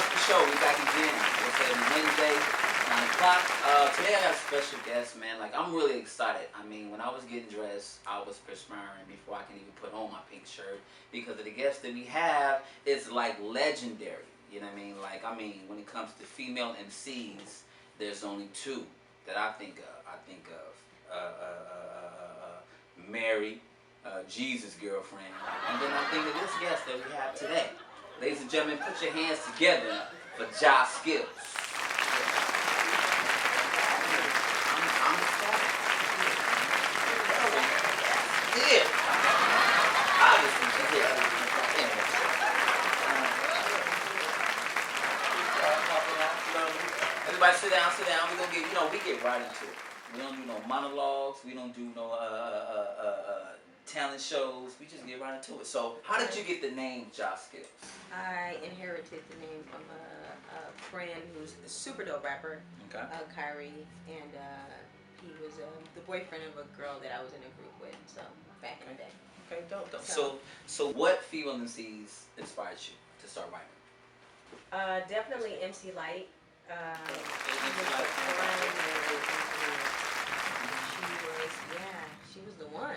Monster Show. We back again. It's every Wednesday, 9 o'clock. Today I got a special guest, man. Like, I'm really excited. I mean, when I was getting dressed, I was perspiring before I can even put on my pink shirt because of the guest that we have is like legendary. You know what I mean? Like, when it comes to female MCs, there's only two that I think of. Mary, Jesus' girlfriend, and then I think of this guest that we have today. Ladies and gentlemen, put your hands together for Jah Skillz. I'm excited. Yeah. Obviously, everybody sit down. We're gonna get, we get right into it. We don't do no monologues. We don't do no talent shows. We just get right into it. So, how did you get the name Jah Skillz? I inherited the name from a friend who's a super dope rapper, Okay. Kyrie, and he was the boyfriend of a girl that I was in a group with. So back in the day. Okay, dope. So what female MCs inspired you to start writing? Definitely MC Light. She was the one.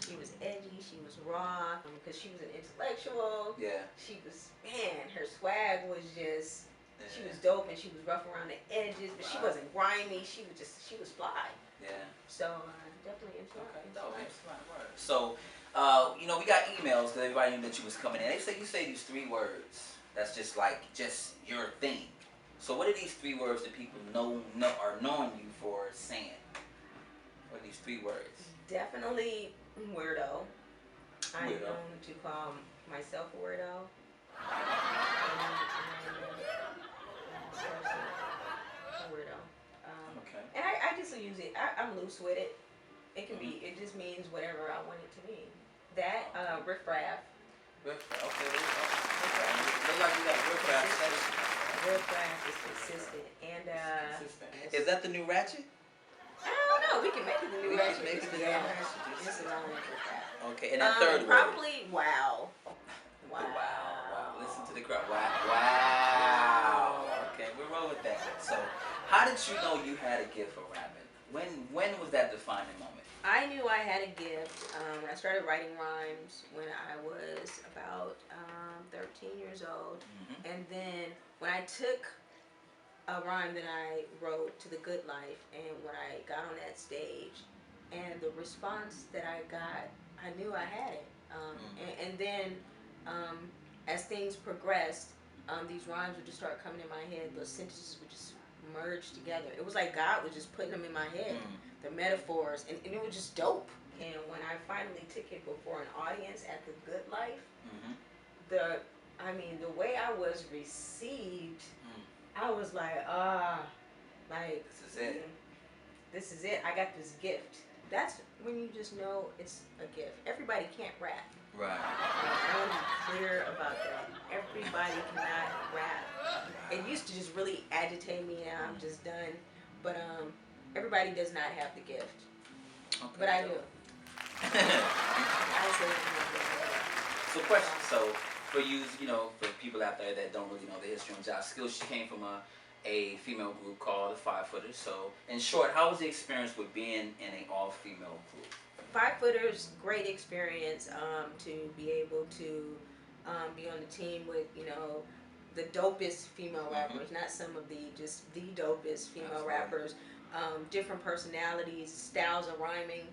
She was edgy, she was raw, because she was an intellectual. Yeah. She was, her swag was just, she was dope and she was rough around the edges, but she wasn't grimy, she was fly. Yeah. So, definitely MC Light. Okay, dope. So, we got emails because everybody knew that you was coming in. You say these 3 words. That's just your thing. So what are these 3 words that people are knowing you for saying? What are these 3 words? Definitely weirdo. I'm known to call myself a weirdo. A weirdo. Okay. And I just use it. I'm loose with it. It can be. It just means whatever I want it to mean. That riffraff. Riffraff. Okay. Look like you got riffraff. Riffraff is consistent. And is that the new ratchet? I don't know. We can make it the new ratchet. Make it the new ratchet. This is all riffraff. Okay. And that third word. Probably wow. Wow. Listen to the crowd. Wow. Okay, we'll roll with that. So, how did you know you had a gift for rapping? When was that defining moment? I knew I had a gift when I started writing rhymes when I was about 13 years old. Mm-hmm. And then when I took a rhyme that I wrote to The Good Life, and when I got on that stage and the response that I got, I knew I had it. And then as things progressed, these rhymes would just start coming in my head. Those sentences would just merge together. It was like God was just putting them in my head, the metaphors, and it was just dope. And when I finally took it before an audience at The Good Life, the way I was received, I was like, this is it. This is it. I got this gift. That's when you just know it's a gift. Everybody can't rap. Right. I want to be clear about that. Everybody cannot rap. It used to just really agitate me, and I'm just done. But everybody does not have the gift. Okay, but I do. I say So question. So for you, for people out there that don't really know the history of Jah Skillz, she came from a female group called the 5 Footers. So in short, how was the experience with being in an all-female group? 5 Footers, great experience to be able to be on the team with, the dopest female rappers, not some of just the dopest female rappers, different personalities, styles of rhyming.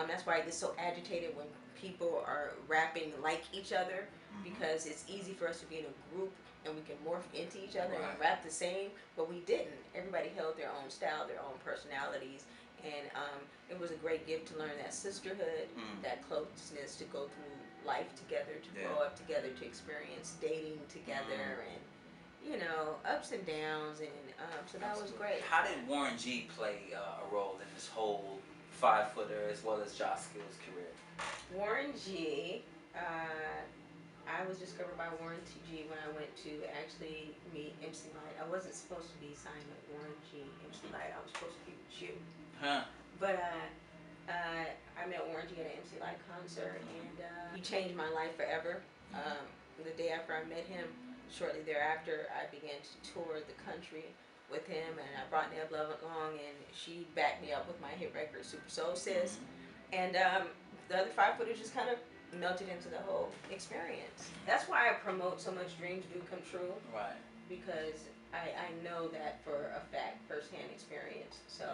That's why I get so agitated when people are rapping like each other, because it's easy for us to be in a group and we can morph into each other and rap the same, but we didn't. Everybody held their own style, their own personalities, and it was a great gift to learn that sisterhood, that closeness, to go through life together, to grow up together, to experience dating together, and ups and downs, and so that was great. How did Warren G play a role in this whole 5 Footer as well as Jah Skillz career? Warren G, I was discovered by Warren G when I went to actually meet MC Light. I wasn't supposed to be signed with Warren G, MC Light. I was supposed to be with you. But I met Warren G at an MC Light concert, and he changed my life forever. The day after I met him, shortly thereafter, I began to tour the country with him, and I brought Neb Love along, and she backed me up with my hit record, Super Soul Sis. And the other five footers just kind of melted into the whole experience. That's why I promote so much Dreams Do Come True. Right. Because I know that for a fact, firsthand experience. So,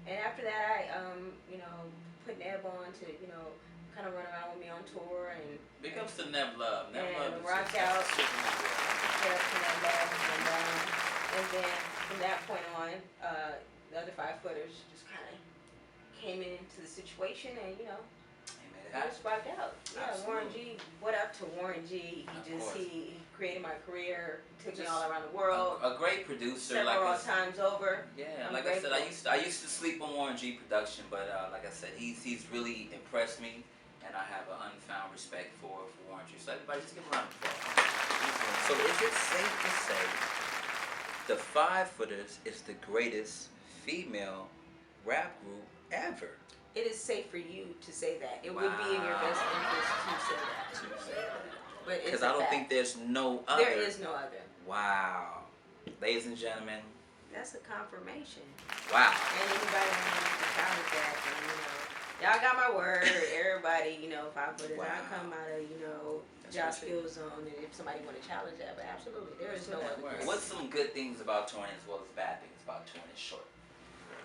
and after that, I, put Neb on to, kind of run around with me on tour and. Big ups to Neb Love. Neb And Love is rock out. Yeah, to Neb Love. And then from that point on, the other five footers just kind of came into the situation and, just rocked out. Yeah, Absolutely. Warren G. What up to Warren G? He created my career, took me all around the world. A great producer, several times over. Yeah, I'm like grateful. I said, I used to sleep on Warren G production, but like I said, he's really impressed me, and I have an unfound respect for Warren G. So everybody, just give him a round of applause. So is it safe to say the Five Footers is the greatest female rap group ever? It is safe for you to say that. It would be in your best interest to say that. But it's because I don't think there's no other. There is no other. Wow. Ladies and gentlemen. That's a confirmation. Wow. And anybody that wants to challenge that, then, y'all got my word. Everybody, Five Footers. Wow. I come out of, Jah Skillz zone, and if somebody want to challenge that, but absolutely, there is no other. What's some good things about touring as well as bad things about touring in short?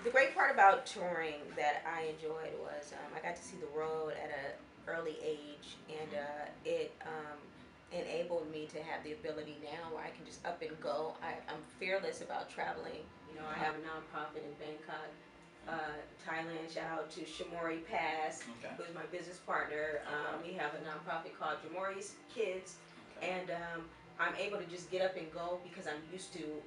The great part about touring that I enjoyed was I got to see the road at an early age, and it enabled me to have the ability now where I can just up and go. I'm fearless about traveling. I have a nonprofit in Bangkok, Thailand. Shout out to Shamori Pass, who is my business partner. We have a nonprofit called Jamori's Kids, and I'm able to just get up and go because I'm used to,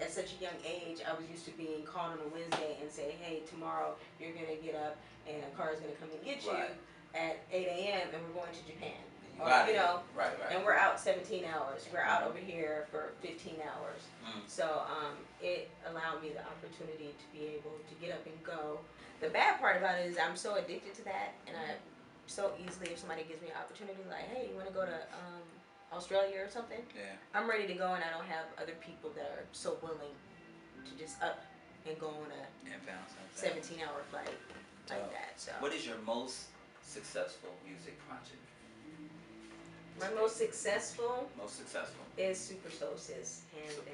at such a young age, I was used to being called on a Wednesday and say, hey, tomorrow you're going to get up and a car is going to come and get you at 8 a.m. and we're going to Japan. Right. And we're out 17 hours. We're out over here for 15 hours. So it allowed me the opportunity to be able to get up and go. The bad part about it is I'm so addicted to that, and I so easily, if somebody gives me an opportunity, like, hey, you want to go to Australia or something, I'm ready to go, and I don't have other people that are so willing to just up and go on a 17-hour flight like that. So, what is your most successful music project? My most successful is Super Soul Sis, hands down.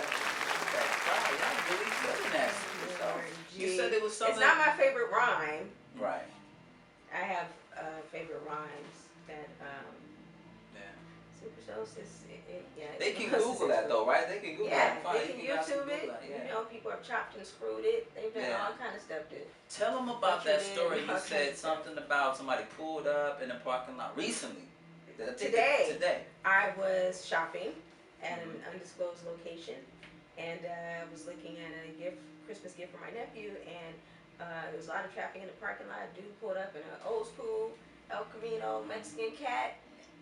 Y'all really good in that. You said it was something. It's not my favorite rhyme. Right. I have favorite rhymes that Super Soul Sis. They can Google that though, right? They can Google that. Yeah, they can YouTube it. People have chopped and screwed it. They've done all kind of stuff to. Tell them about that story. You said something about somebody pulled up in the parking lot recently. Today. I was shopping at an undisclosed location, and I was looking at a Christmas gift for my nephew, and there was a lot of traffic in the parking lot. A dude pulled up in an old school El Camino Mexican cat,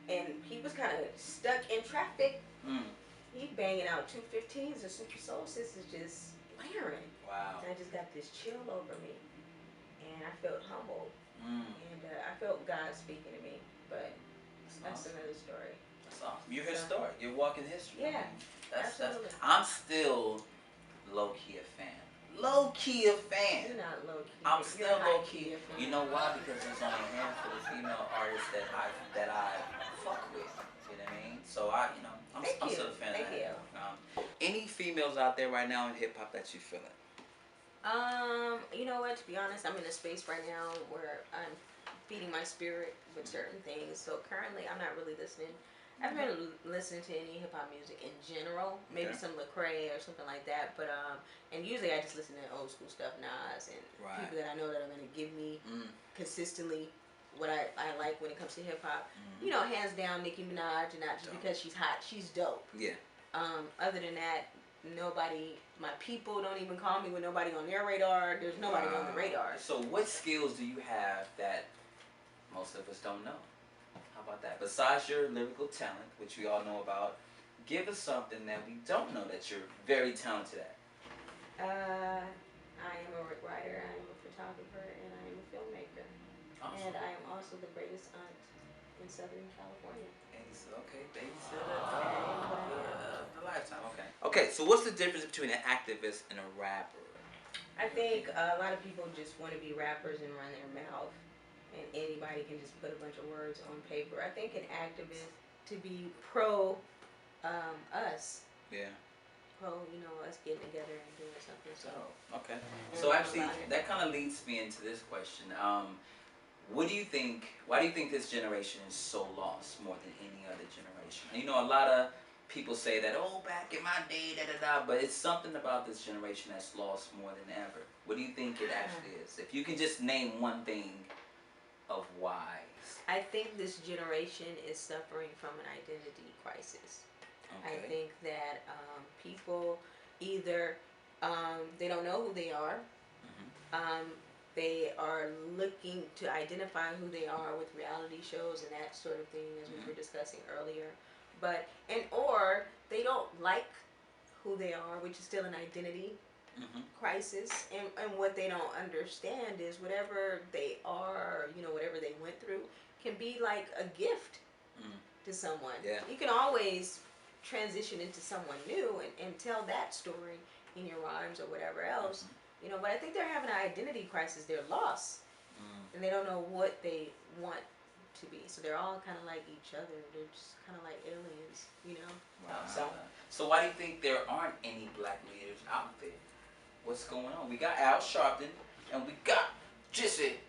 and he was kind of stuck in traffic. He banging out 215s, and Super Soul Sis is just blaring. Wow. And I just got this chill over me, and I felt humbled, and I felt God speaking to me, but that's another story. That's awesome. You're historic. You're walking history. Yeah, absolutely. I'm still low-key a fan. Low-key a fan. You're not low-key. I'm still low-key. You know why? Because there's only a handful of female artists that I fuck with. You know what I mean? So I'm still a fan of that. Thank you. Any females out there right now in hip-hop that you feeling? You know what? To be honest, I'm in a space right now where I'm feeding my spirit with certain things. So currently, I'm not really listening. I haven't been listening to any hip hop music in general. Maybe some Lecrae or something like that. But and usually I just listen to old school stuff, Nas, and people that I know that are gonna give me consistently what I like when it comes to hip hop. Hands down, Nicki Minaj, and not just because she's hot, she's dope. Yeah. Other than that, nobody. My people don't even call me with nobody on their radar. There's nobody on the radar. So what skills do you have that most of us don't know? How about that? Besides your lyrical talent, which we all know about, give us something that we don't know that you're very talented at. I am a writer, I am a photographer, and I am a filmmaker. Awesome. And I am also the greatest aunt in Southern California. Okay, babysitter of the lifetime. Okay. Okay, so what's the difference between an activist and a rapper? I think a lot of people just want to be rappers and run their mouth, and anybody can just put a bunch of words on paper. I think an activist to be pro us, Yeah. pro us getting together and doing something. So Oh, okay. So actually, that kind of leads me into this question. What do you think? Why do you think this generation is so lost more than any other generation? You know, a lot of people say that, oh, back in my day, da da da. But it's something about this generation that's lost more than ever. What do you think it actually is? If you can just name one thing of why. I think this generation is suffering from an identity crisis. Okay. I think that people either they don't know who they are. They are looking to identify who they are with reality shows and that sort of thing, as we were discussing earlier. Or they don't like who they are, which is still an identity crisis. And what they don't understand is whatever they are, whatever they went through, can be like a gift to someone. Yeah. You can always transition into someone new and tell that story in your rhymes or whatever else. But I think they're having an identity crisis. They're lost, and they don't know what they want to be. So they're all kind of like each other. They're just kind of like aliens. Wow. So why do you think there aren't any black leaders out there? What's going on? We got Al Sharpton and we got Jesse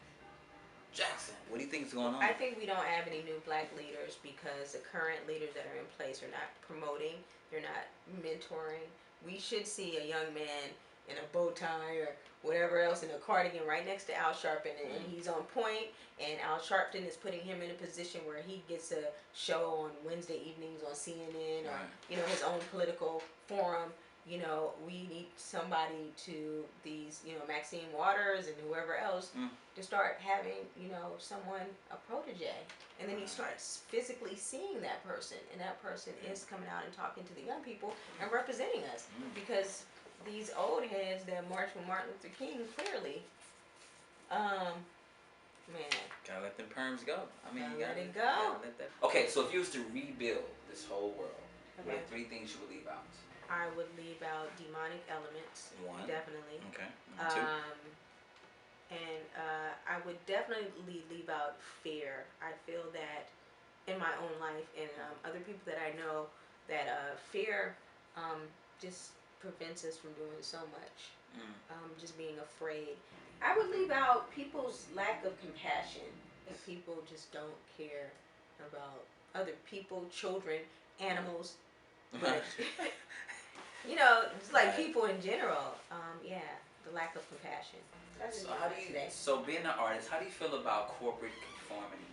Jackson. What do you think is going on? I think we don't have any new black leaders because the current leaders that are in place are not promoting. They're not mentoring. We should see a young man in a bow tie or whatever else in a cardigan right next to Al Sharpton, and he's on point, and Al Sharpton is putting him in a position where he gets a show on Wednesday evenings on CNN or his own political forum. We need somebody to these, Maxine Waters and whoever else to start having, someone, a protege. And then he starts physically seeing that person, and that person is coming out and talking to the young people and representing us. Because these old heads that marched with Martin Luther King, clearly, man. Gotta let them perms go. I mean, you gotta let it go. Let that... Okay, so if you was to rebuild this whole world, what are 3 things you would leave out? I would leave out demonic elements. 1. Definitely. Okay. 2. And I would definitely leave out fear. I feel that in my own life and other people that I know, that fear just prevents us from doing so much. Just being afraid. I would leave out people's lack of compassion. That people just don't care about other people, children, animals, but just like people in general. The lack of compassion. So being an artist, how do you feel about corporate conformity,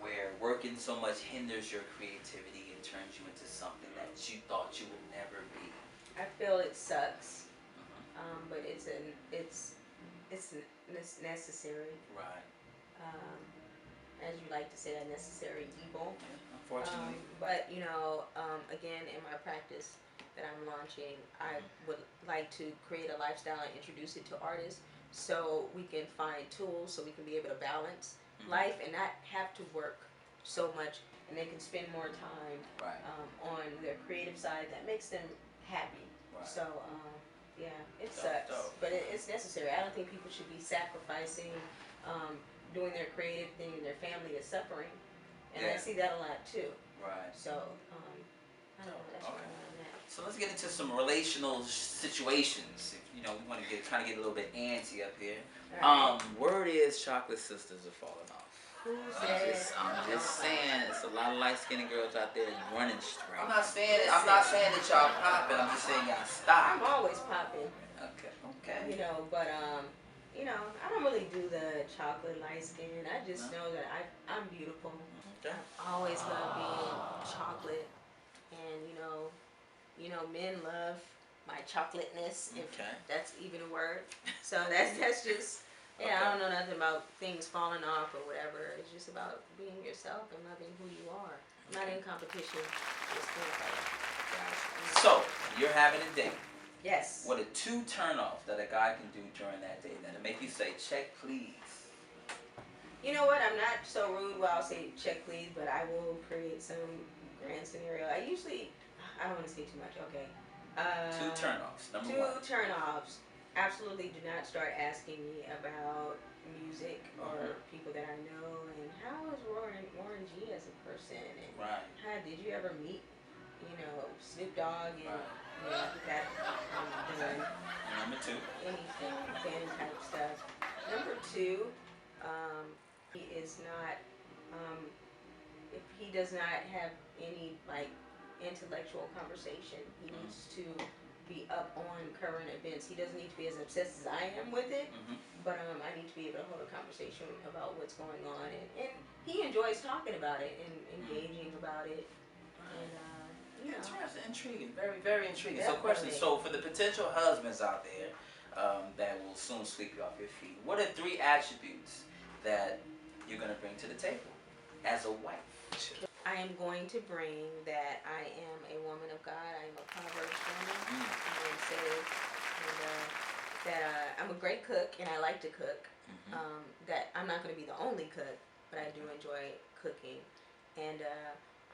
where working so much hinders your creativity and turns you into something that you thought you would never be? I feel it sucks, but it's necessary. Right. As you like to say, a necessary evil. Yeah, unfortunately. But again, in my practice that I'm launching, I would like to create a lifestyle and introduce it to artists, so we can find tools, so we can be able to balance life and not have to work so much, and they can spend more time on their creative side that makes them happy. Right. So it sucks, but it's necessary. I don't think people should be sacrificing, doing their creative thing, and their family is suffering, and I see that a lot too. Right. So I don't know. That's what I'm at. So let's get into some relational situations. We want to kind of get a little bit antsy up here. Right. Word is chocolate sisters are falling off. I'm just saying, it's a lot of light-skinned girls out there running straight. I'm not saying that y'all popping. I'm just saying y'all stop. I'm always popping. Okay. But I don't really do the chocolate light skin. I just know that I'm beautiful. Okay. I always love being chocolate, and men love my chocolateness. If that's even a word. So that's just. Yeah, I don't know nothing about things falling off or whatever. It's just about being yourself and loving who you are. I'm not in competition. So, you're having a date. Yes. What are 2 turn-offs that a guy can do during that date that'll make you say, check please? You know what? I'm not so rude where I'll say check please, but I will create some grand scenario. I don't want to say too much. Okay. Two turnoffs. Number Two one. turnoffs. Absolutely do not start asking me about music or people that I know and how is Warren G as a person and Right. how did you ever meet, Snoop Dogg and Right. that done. Number two. Anything fan type stuff. Number two, he is not if he does not have any like intellectual conversation, he needs to be up on current events. He doesn't need to be as obsessed as I am with it, but I need to be able to hold a conversation about what's going on, and he enjoys talking about it and engaging about it, and Interesting, intriguing, very, very intriguing. Definitely. So, question. So, for the potential husbands out there that will soon sweep you off your feet, what are 3 attributes that you're gonna bring to the table as a wife? I am going to bring that I am a woman of God. I am a Proverbs woman. I am saved, and that I'm a great cook, and I like to cook. That I'm not going to be the only cook, but I do enjoy cooking, and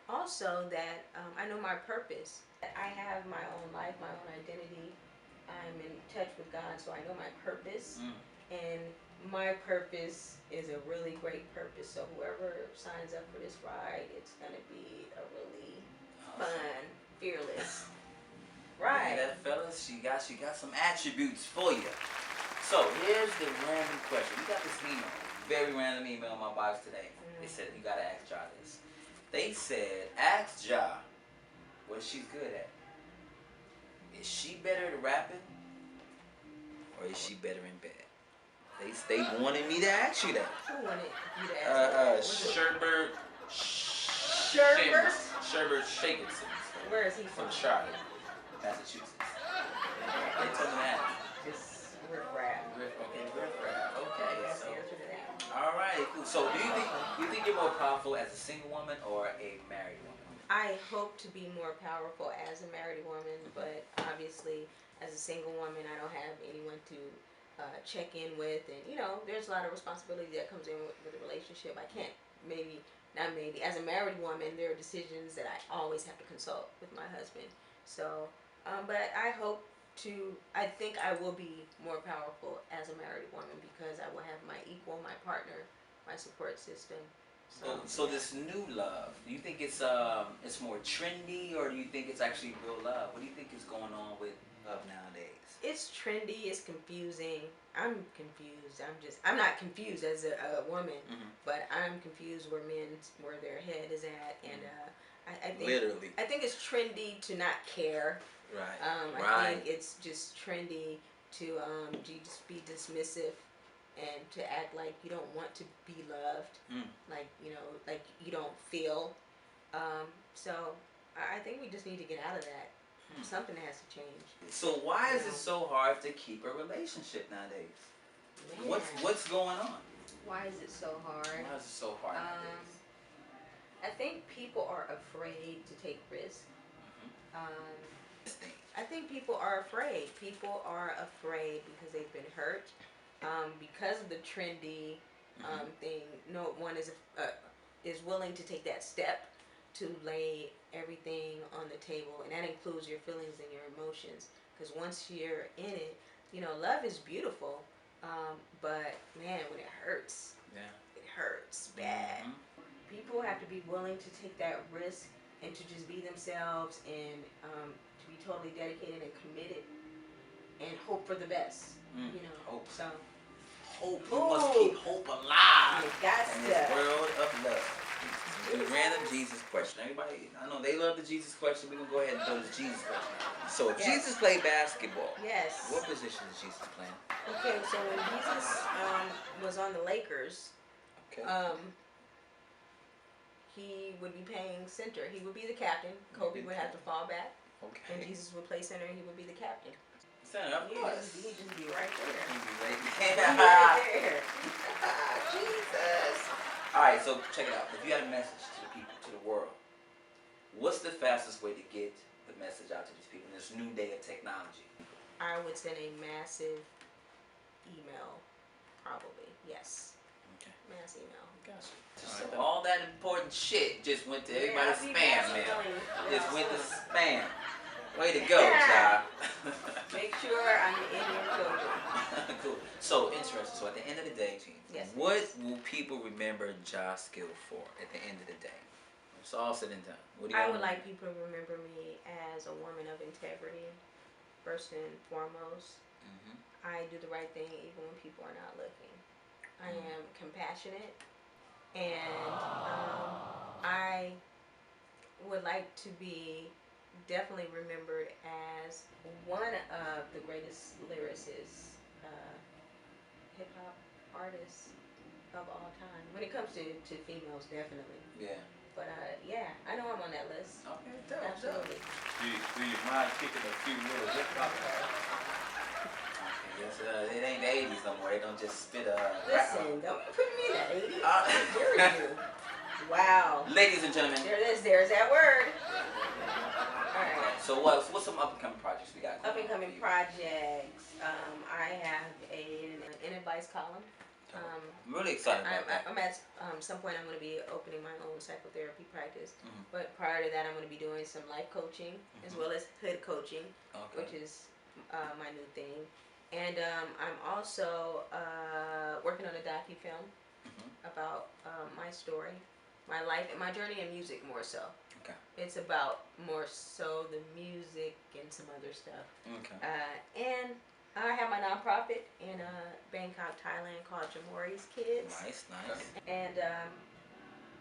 also that I know my purpose. That I have my own life, my own identity. I'm in touch with God, so I know my purpose, and my purpose is a really great purpose. So whoever signs up for this ride, it's gonna be a really fun, fearless ride. Yeah, that fellas, she got some attributes for you. So here's the random question. We got this email, very random email in my box today. They said you gotta ask Jah this. They said ask Jah what she's good at. Is she better at rapping, or is she better in bed? They wanted me to ask you that. Who wanted you to ask Sherbert Shakerson. Where is he From from? Charlotte, Massachusetts. They told me that. Just riff-raff. Okay, riff-raff. Okay, That's so the answer to that. all right, cool. So do you think you're more powerful as a single woman or a married woman? I hope to be more powerful as a married woman, but obviously, as a single woman, I don't have anyone to check in with, and there's a lot of responsibility that comes in with a relationship. I can't not maybe. As a married woman, there are decisions that I always have to consult with my husband. So, but I think I will be more powerful as a married woman because I will have my equal, my partner, my support system. So this new love, do you think it's more trendy, or do you think it's actually real love? What do you think is going on with love nowadays? It's trendy. It's confusing. I'm confused. I'm not confused as a woman, but I'm confused where their head is at, and I think Literally. I think it's trendy to not care. Right. I think it's just trendy to just be dismissive and to act like you don't want to be loved, like you don't feel. So I think we just need to get out of that. Something has to change. So why is it so hard to keep a relationship nowadays? Man. What's going on? Why is it so hard? Why is it so hard nowadays? I think people are afraid to take risks. I think people are afraid. People are afraid because they've been hurt. Because of the trendy thing, no one is willing to take that step to lay everything on the table, and that includes your feelings and your emotions. Because once you're in it, love is beautiful, but man, when it hurts, it hurts bad. People have to be willing to take that risk and to just be themselves and to be totally dedicated and committed and hope for the best. Hope. So hope. We must keep hope alive you got in this world of love. The random Jesus question. Everybody, I know they love the Jesus question. We're going to go ahead and throw the Jesus question. So if Jesus played basketball, what position is Jesus playing? Okay, so when Jesus was on the Lakers, he would be playing center. He would be the captain. Kobe would have to fall back. Okay. And Jesus would play center, and he would be the captain. Center, of course. He'd just be right there. He'd be right He'd there. be right there. Jesus. All right, so check it out. If you had a message to the people, to the world, what's the fastest way to get the message out to these people in this new day of technology? I would send a massive email, probably. Yes. Okay. mass email. Gotcha. So all that important shit just went to everybody's I be spam passing mail. on, Just went to soon. spam. Way to go, Jah. Make sure I'm in your children. Cool. So interesting. So at the end of the day, Gene, Yes, what yes. will people remember Jah Skillz for at the end of the day? It's all said and done. What do you I want? would like people to remember me as a woman of integrity, first and foremost. Mm-hmm. I do the right thing even when people are not looking. I am compassionate, and I would like to be definitely remembered as one of the greatest lyricists, hip hop artists of all time. When it comes to females, definitely. Yeah. But yeah, I know I'm on that list. Okay, dope. Absolutely. Do you mind kicking a few little hip hop bars? Yes, it ain't the 80s no more. They don't just spit a Listen, don't put me in that 80s. Uh, How dare you? Wow. Ladies and gentlemen. There it is. There's that word. All Okay, right. so what's some up and coming projects we got? Up and coming projects. I have an advice column. I'm really excited about that. I'm at some point I'm going to be opening my own psychotherapy practice. Mhm. But prior to that, I'm going to be doing some life coaching as well as hood coaching, Okay. which is my new thing. And I'm also working on a docu-film about my story, my life, and my journey in music more so. Okay. It's about more so the music and some other stuff. Okay. And I have my nonprofit in Bangkok, Thailand called Jamori's Kids. Nice. And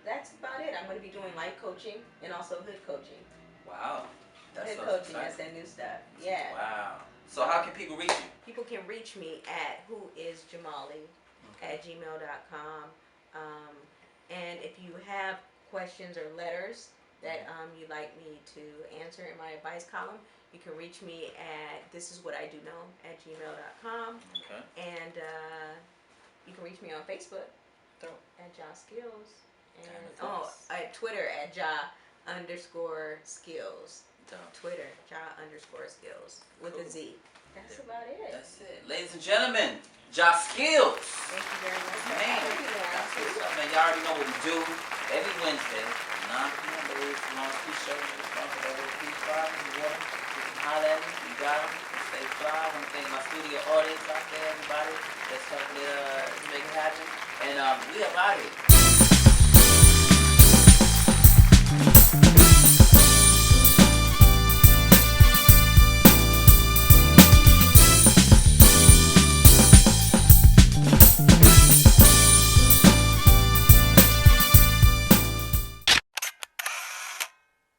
that's about it. I'm going to be doing life coaching and also hood coaching. Wow. That's Hood so coaching, exciting. that's that new stuff. Yeah. Wow. So how can people reach you? People can reach me at whoisjamali@gmail.com. And if you have questions or letters that you'd like me to answer in my advice column, you can reach me at thisiswhatidoknow@gmail.com. Okay. And you can reach me on Facebook Dope. at Jah Skillz. And of course. at Twitter at Jah_Skillz. Dope. Twitter, Jah_Skillz with Cool. a Z. That's about it. That's it. Ladies and gentlemen, Jah Skillz. Thank you very much. Man, Thank you, that's man. what's up, man. Y'all already know what we do every Wednesday, 9 p.m. Baby, long t-shirt, responsibility, P5, you want them, you can holler at me, you got them, stay fly. I want to thank my studio audience out there, everybody that's helping to make it happen. And we up out of here.